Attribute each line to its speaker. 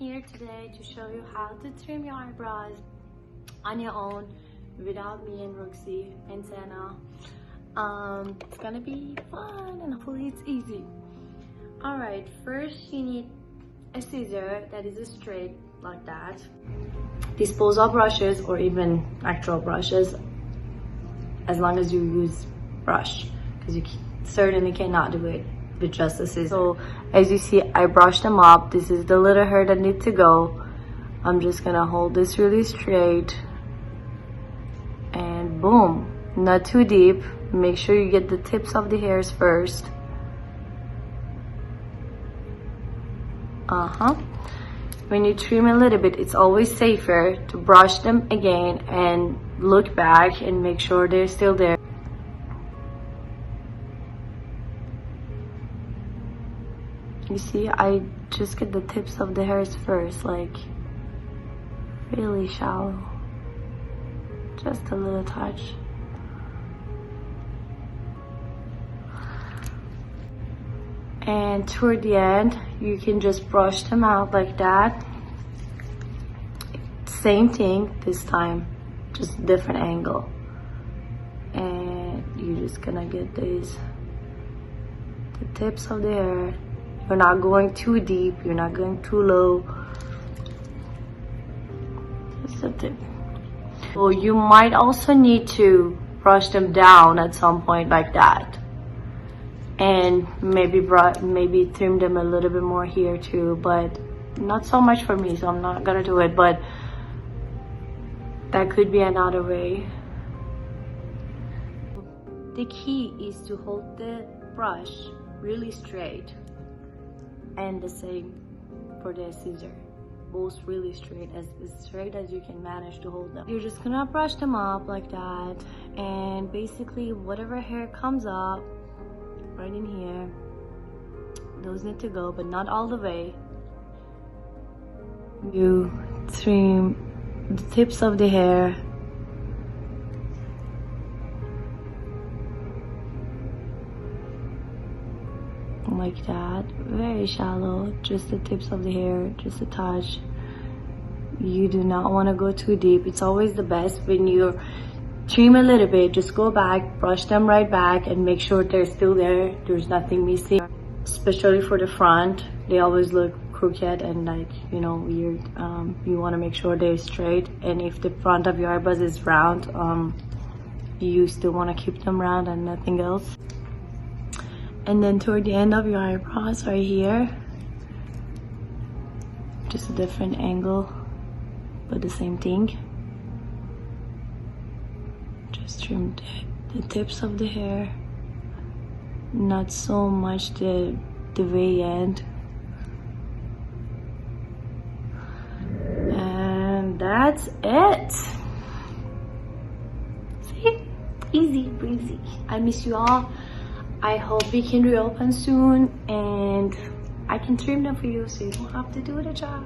Speaker 1: here today to show you how to trim your eyebrows on your own without me and Roxy and Sana. It's gonna be fun and hopefully it's easy. Alright, first you need a scissor that is straight like that. Disposable brushes or even actual brushes, as long as you use brush, because you certainly cannot do it with just a scissor. So as you see, I brushed them up. This is the little hair that needs to go. I'm just gonna hold this really straight and boom, not too deep. Make sure you get the tips of the hairs first. When you trim a little bit, it's always safer to brush them again and look back and make sure they're still there. You see, I just get the tips of the hairs first, like really shallow, just a little touch. And toward the end, you can just brush them out like that. Same thing this time, just different angle. And you're just gonna get the tips of the hair. You're not going too deep, you're not going too low. Just a tip. So you might also need to brush them down at some point like that. And maybe trim them a little bit more here too, but not so much for me, so I'm not gonna do it, but that could be another way. The key is to hold the brush really straight, and the same for the scissor, both really straight, as straight as you can manage to hold them. You're just gonna brush them up like that, and basically whatever hair comes up right in here, those need to go, but not all the way. You trim the tips of the hair like that, very shallow, just the tips of the hair, just a touch. You do not want to go too deep. It's always the best when you trim a little bit, just go back, brush them right back, and make sure they're still there, there's nothing missing. Especially for the front, they always look crooked and like, you know, weird. You want to make sure they're straight, and if the front of your eyebrows is round, you still want to keep them round and nothing else. And then toward the end of your eyebrows right here, just a different angle but the same thing. Just trim the tips of the hair, not so much the very end. And that's it. See? Easy breezy. I miss you all. I hope we can reopen soon and I can trim them for you so you don't have to do the job.